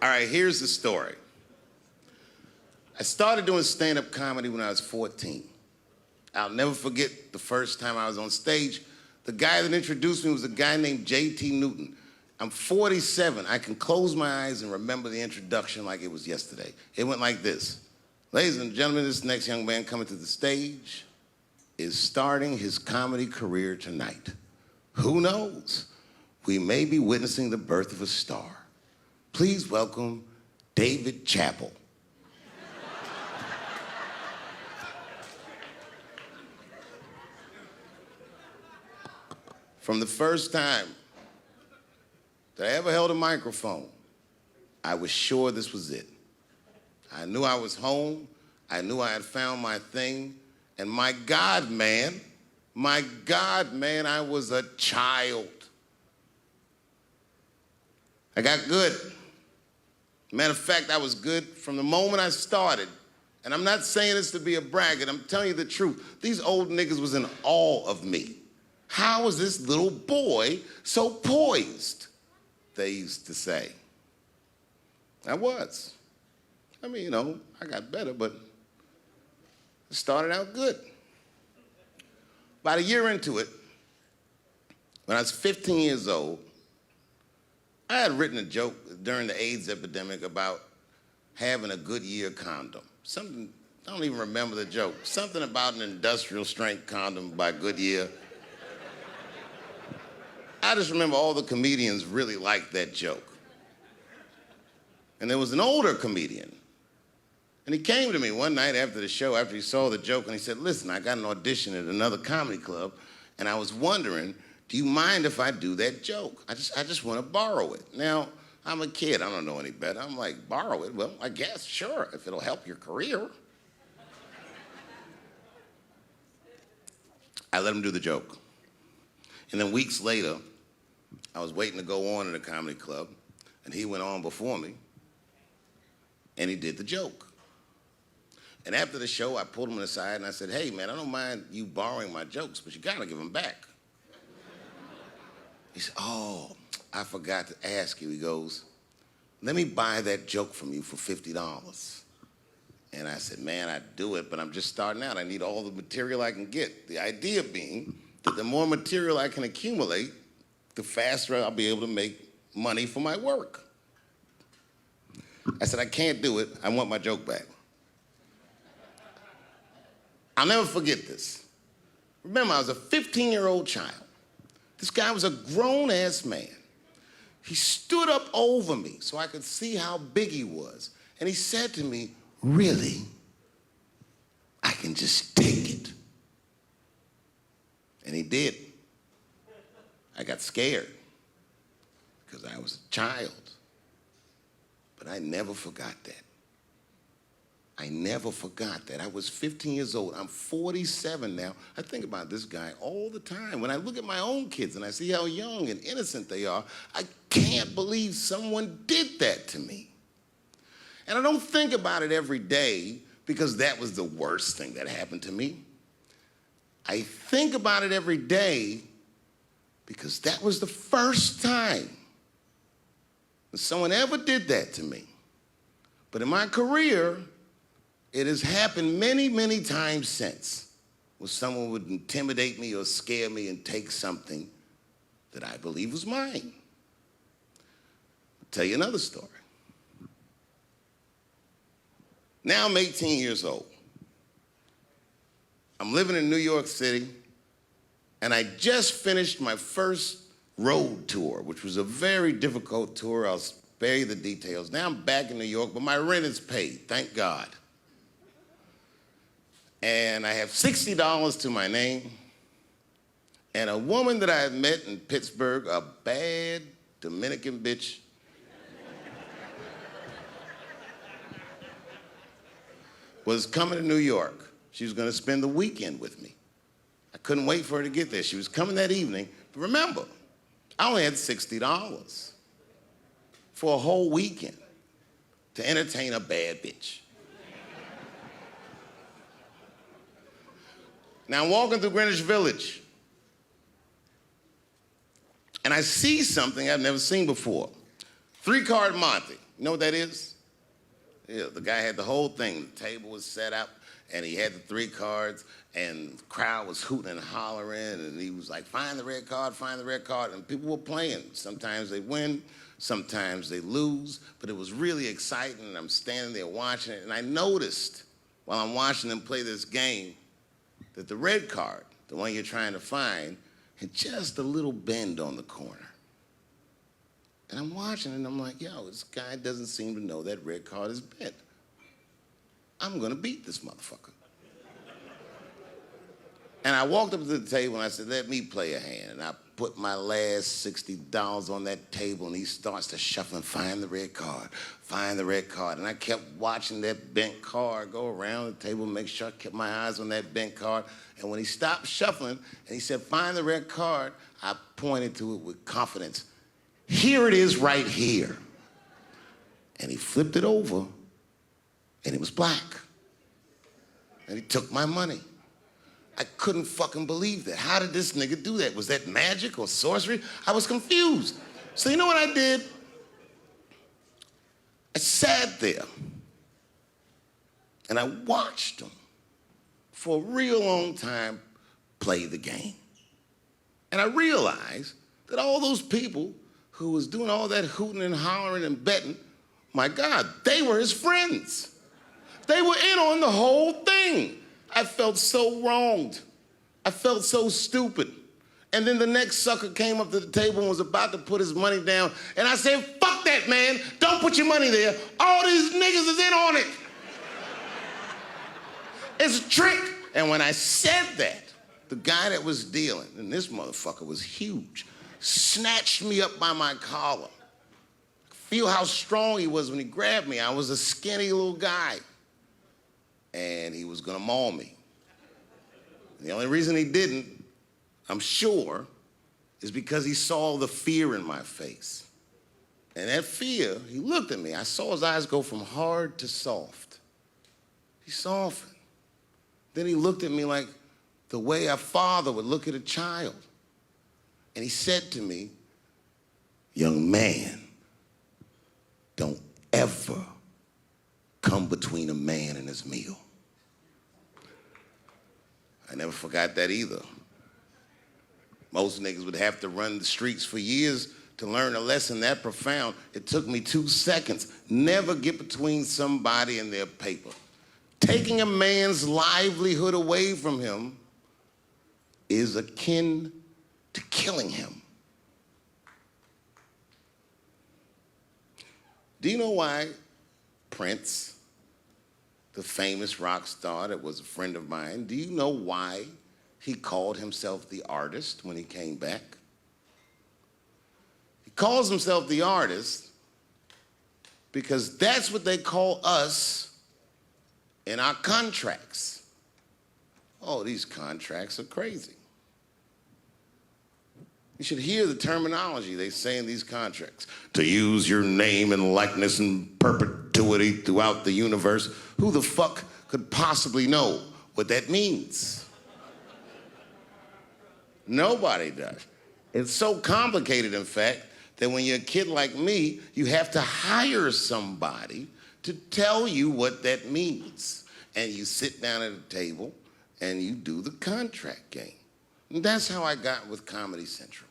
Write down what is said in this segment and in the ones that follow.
All right, here's the story. I started doing stand-up comedy when I was 14. I'll never forget the first time I was on stage. The guy that introduced me was a guy named J.T. Newton. I'm 47. I can close my eyes and remember the introduction like it was yesterday. It went like this. Ladies and gentlemen, this next young man coming to the stage is starting his comedy career tonight. Who knows? We may be witnessing the birth of a star. Please welcome David Chappelle. From the first time that I ever held a microphone, I was sure this was it. I knew I was home. I knew I had found my thing. And my God, man, I was a child. I got good. Matter of fact, I was good from the moment I started. And I'm not saying this to be a braggart. I'm telling you the truth. These old niggas was in awe of me. How was this little boy so poised? They used to say. I was. I mean, you know, I got better, but it started out good. About a year into it, when I was 15 years old, I had written a joke during the AIDS epidemic about having a Goodyear condom. Something, I don't even remember the joke. Something about an industrial strength condom by Goodyear. I just remember all the comedians really liked that joke. And there was an older comedian. And he came to me one night after the show, after he saw the joke, and he said, listen, I got an audition at another comedy club, and I was wondering, do you mind if I do that joke? I just want to borrow it. Now, I'm a kid, I don't know any better. I'm like, borrow it? Well, I guess, sure, if it'll help your career. I let him do the joke. And then weeks later, I was waiting to go on in a comedy club, and he went on before me, and he did the joke. And after the show, I pulled him aside and I said, hey, man, I don't mind you borrowing my jokes, but you gotta give them back. He said, oh, I forgot to ask you. He goes, let me buy that joke from you for $50. And I said, man, I'd do it, but I'm just starting out. I need all the material I can get. The idea being that the more material I can accumulate, the faster I'll be able to make money for my work. I said, I can't do it. I want my joke back. I'll never forget this. Remember, I was a 15-year-old child. This guy was a grown-ass man. He stood up over me so I could see how big he was. And he said to me, really? I can just take it. And he did. I got scared because I was a child. But I never forgot that. I never forgot that. I was 15 years old. I'm 47 now. I think about this guy all the time. When I look at my own kids and I see how young and innocent they are, I can't believe someone did that to me. And I don't think about it every day because that was the worst thing that happened to me. I think about it every day because that was the first time that someone ever did that to me. But in my career, it has happened many, many times since, where someone would intimidate me or scare me and take something that I believe was mine. I'll tell you another story. Now I'm 18 years old. I'm living in New York City, and I just finished my first road tour, which was a very difficult tour. I'll spare you the details. Now I'm back in New York, but my rent is paid, thank God. And I have $60 to my name, and a woman that I had met in Pittsburgh, a bad Dominican bitch, was coming to New York. She was gonna spend the weekend with me. I couldn't wait for her to get there. She was coming that evening, but remember, I only had $60 for a whole weekend to entertain a bad bitch. Now I'm walking through Greenwich Village, and I see something I've never seen before. Three-card Monte. You know what that is? Yeah, the guy had the whole thing. The table was set up, and he had the 3 cards, and the crowd was hooting and hollering, and he was like, find the red card, find the red card, and people were playing. Sometimes they win, sometimes they lose, but it was really exciting, and I'm standing there watching it, and I noticed while I'm watching them play this game that the red card, the one you're trying to find, had just a little bend on the corner. And I'm watching it, and I'm like, yo, this guy doesn't seem to know that red card is bent. I'm gonna beat this motherfucker. And I walked up to the table, and I said, let me play a hand. And I put my last $60 on that table, and he starts to shuffle and find the red card, find the red card. And I kept watching that bent card go around the table, make sure I kept my eyes on that bent card. And when he stopped shuffling, and he said, find the red card, I pointed to it with confidence. Here it is right here. And he flipped it over, and it was black. And he took my money. I couldn't fucking believe that. How did this nigga do that? Was that magic or sorcery? I was confused. So you know what I did? I sat there and I watched him for a real long time play the game. And I realized that all those people who was doing all that hooting and hollering and betting, my God, they were his friends. They were in on the whole thing. I felt so wronged. I felt so stupid. And then the next sucker came up to the table and was about to put his money down. And I said, fuck that, man. Don't put your money there. All these niggas is in on it. It's a trick. And when I said that, the guy that was dealing, and this motherfucker was huge, snatched me up by my collar. Feel how strong he was when he grabbed me. I was a skinny little guy. And he was gonna maul me. And the only reason he didn't, I'm sure, is because he saw the fear in my face. And that fear, he looked at me. I saw his eyes go from hard to soft. He softened. Then he looked at me like the way a father would look at a child. And he said to me, young man, don't ever come between a man and his meal. I never forgot that either. Most niggas would have to run the streets for years to learn a lesson that profound. It took me 2 seconds. Never get between somebody and their paper. Taking a man's livelihood away from him is akin to killing him. Do you know why Prince, the famous rock star that was a friend of mine, do you know why he called himself the artist when he came back? He calls himself the artist because that's what they call us in our contracts. Oh, these contracts are crazy. You should hear the terminology they say in these contracts. To use your name and likeness in perpetuity throughout the universe. Who the fuck could possibly know what that means? Nobody does. It's so complicated, in fact, that when you're a kid like me, you have to hire somebody to tell you what that means. And you sit down at a table and you do the contract game. And that's how I got with Comedy Central.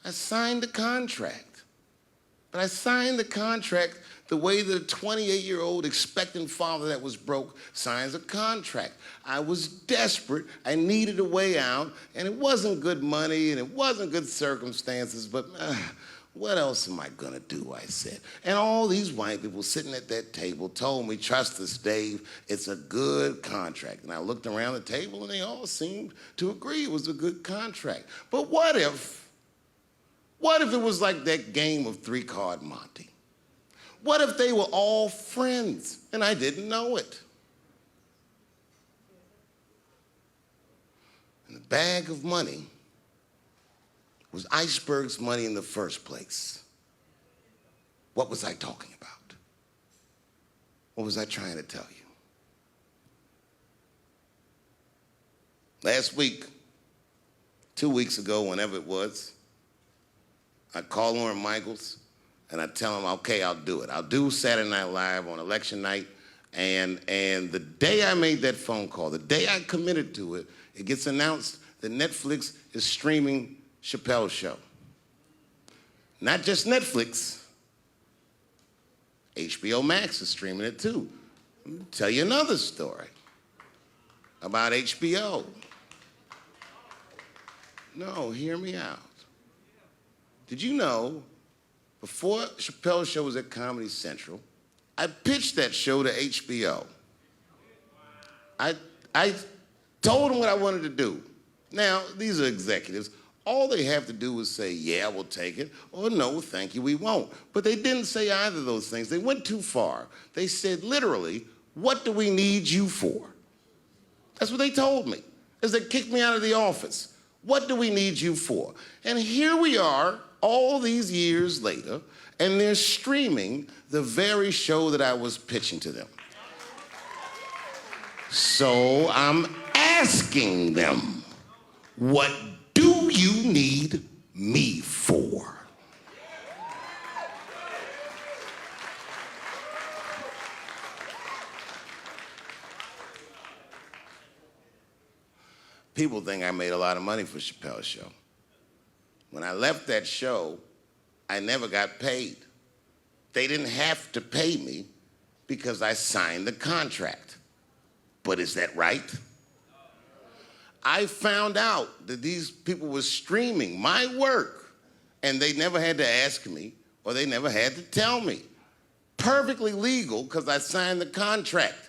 I signed the contract. But I signed the contract the way that a 28-year-old expectant father that was broke signs a contract. I was desperate. I needed a way out. And it wasn't good money and it wasn't good circumstances. But what else am I going to do, I said. And all these white people sitting at that table told me, trust us, Dave, it's a good contract. And I looked around the table and they all seemed to agree it was a good contract. But what if it was like that game of three-card Monte? What if they were all friends and I didn't know it? And the bag of money was Iceberg's money in the first place. What was I talking about? What was I trying to tell you? Last week, 2 weeks ago, whenever it was, I called Lauren Michaels And I tell them, okay, I'll do it. I'll do Saturday Night Live on election night. And the day I made that phone call, the day I committed to it, it gets announced that Netflix is streaming Chappelle's show. Not just Netflix, HBO Max is streaming it too. Let me tell you another story about HBO. No, hear me out. Did you know, before Chappelle's show was at Comedy Central, I pitched that show to HBO. I told them what I wanted to do. Now, these are executives. All they have to do is say, yeah, we'll take it, or no, thank you, we won't. But they didn't say either of those things. They went too far. They said, literally, what do we need you for? That's what they told me, as they kicked me out of the office. What do we need you for? And here we are, all these years later, and they're streaming the very show that I was pitching to them. So I'm asking them, what do you need me for? People think I made a lot of money for Chappelle's show. When I left that show, I never got paid. They didn't have to pay me because I signed the contract. But is that right? I found out that these people were streaming my work and they never had to ask me or they never had to tell me. Perfectly legal because I signed the contract.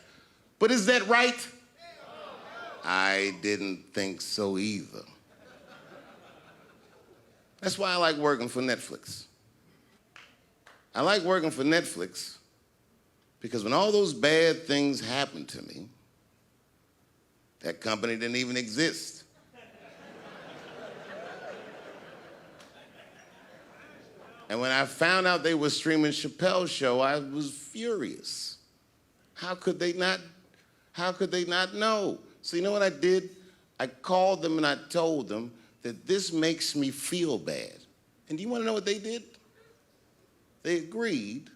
But is that right? I didn't think so either. That's why I like working for Netflix. I like working for Netflix because when all those bad things happened to me, that company didn't even exist. And when I found out they were streaming Chappelle's show, I was furious. How could they not know? So you know what I did? I called them and I told them that this makes me feel bad. And do you want to know what they did? They agreed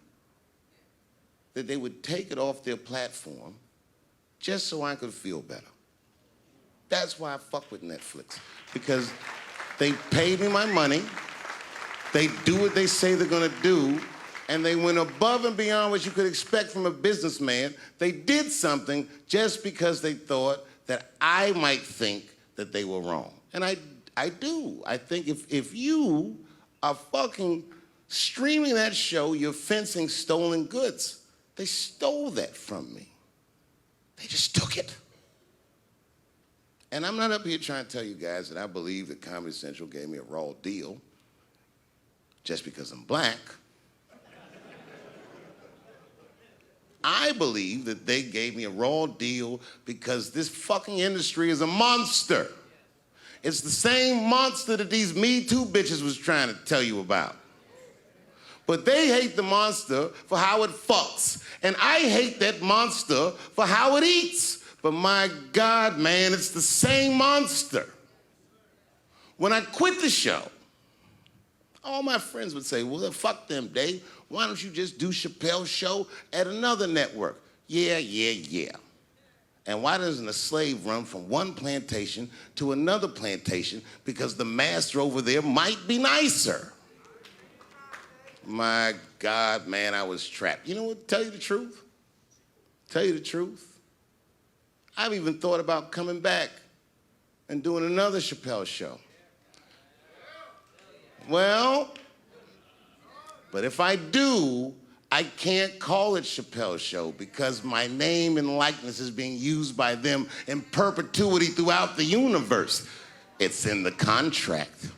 that they would take it off their platform just so I could feel better. That's why I fuck with Netflix, because they paid me my money, they do what they say they're gonna do, and they went above and beyond what you could expect from a businessman. They did something just because they thought that I might think that they were wrong. And I do. I think if you are fucking streaming that show, you're fencing stolen goods. They stole that from me. They just took it. And I'm not up here trying to tell you guys that I believe that Comedy Central gave me a raw deal just because I'm black. I believe that they gave me a raw deal because this fucking industry is a monster. It's the same monster that these Me Too bitches was trying to tell you about. But they hate the monster for how it fucks. And I hate that monster for how it eats. But my God, man, it's the same monster. When I quit the show, all my friends would say, well, fuck them, Dave. Why don't you just do Chappelle's show at another network? Yeah. And why doesn't a slave run from one plantation to another plantation because the master over there might be nicer? My God, man, I was trapped. You know what, tell you the truth? I've even thought about coming back and doing another Chappelle show. Well, but if I do, I can't call it Chappelle's show because my name and likeness is being used by them in perpetuity throughout the universe. It's in the contract.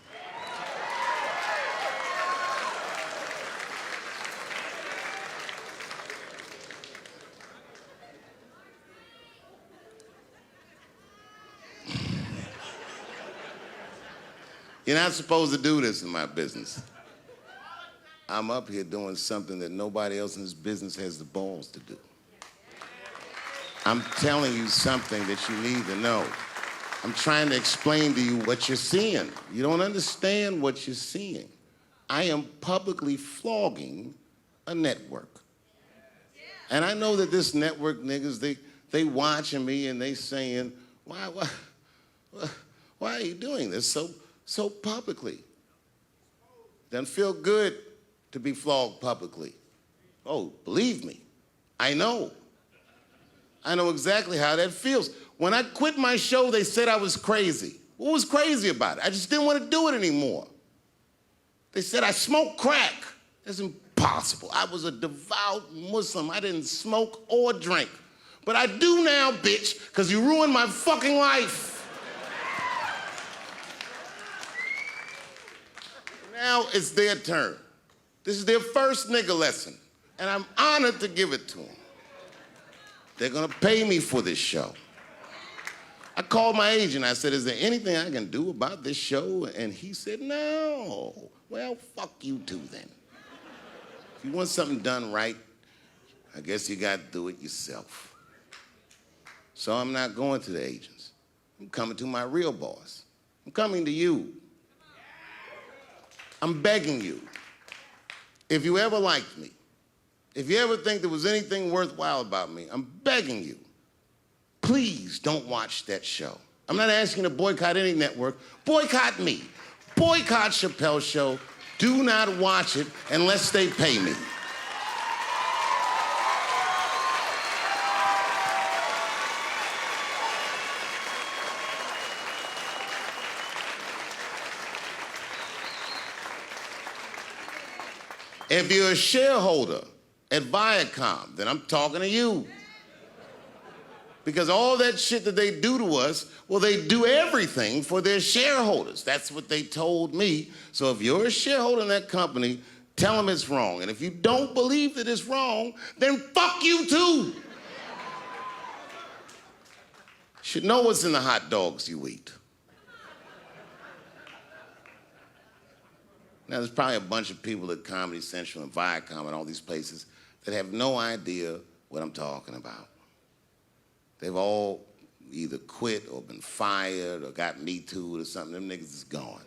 You're not supposed to do this in my business. I'm up here doing something that nobody else in this business has the balls to do. I'm telling you something that you need to know. I'm trying to explain to you what you're seeing. You don't understand what you're seeing. I am publicly flogging a network. And I know that this network niggas, they watching me and they saying, why are you doing this so publicly? Doesn't feel good to be flogged publicly. Oh, believe me, I know. I know exactly how that feels. When I quit my show, they said I was crazy. What was crazy about it? I just didn't want to do it anymore. They said I smoked crack. That's impossible. I was a devout Muslim. I didn't smoke or drink. But I do now, bitch, because you ruined my fucking life. Now it's their turn. This is their first nigga lesson, and I'm honored to give it to them. They're gonna pay me for this show. I called my agent. I said, is there anything I can do about this show? And he said, no. Well, fuck you too then. If you want something done right, I guess you gotta do it yourself. So I'm not going to the agents. I'm coming to my real boss. I'm coming to you. I'm begging you. If you ever liked me, if you ever think there was anything worthwhile about me, I'm begging you, please don't watch that show. I'm not asking you to boycott any network. Boycott me. Boycott Chappelle's show. Do not watch it unless they pay me. If you're a shareholder at Viacom, then I'm talking to you. Because all that shit that they do to us, well, they do everything for their shareholders. That's what they told me. So if you're a shareholder in that company, tell them it's wrong. And if you don't believe that it's wrong, then fuck you too. You should know what's in the hot dogs you eat. Now, there's probably a bunch of people at Comedy Central and Viacom and all these places that have no idea what I'm talking about. They've all either quit or been fired or got Me Too'd or something. Them niggas is gone.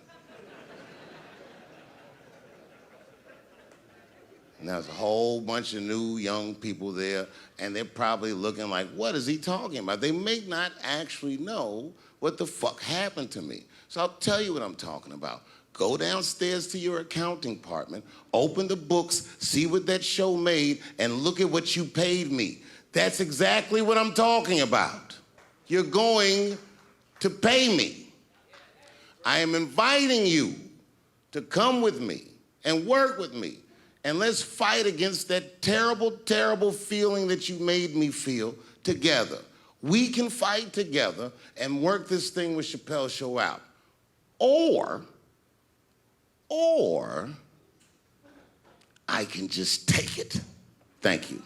And there's a whole bunch of new young people there, and they're probably looking like, what is he talking about? They may not actually know what the fuck happened to me. So I'll tell you what I'm talking about. Go downstairs to your accounting department, open the books, see what that show made, and look at what you paid me. That's exactly what I'm talking about. You're going to pay me. I am inviting you to come with me and work with me, and let's fight against that terrible, terrible feeling that you made me feel together. We can fight together and work this thing with Chappelle's show out. Or I can just take it. Thank you.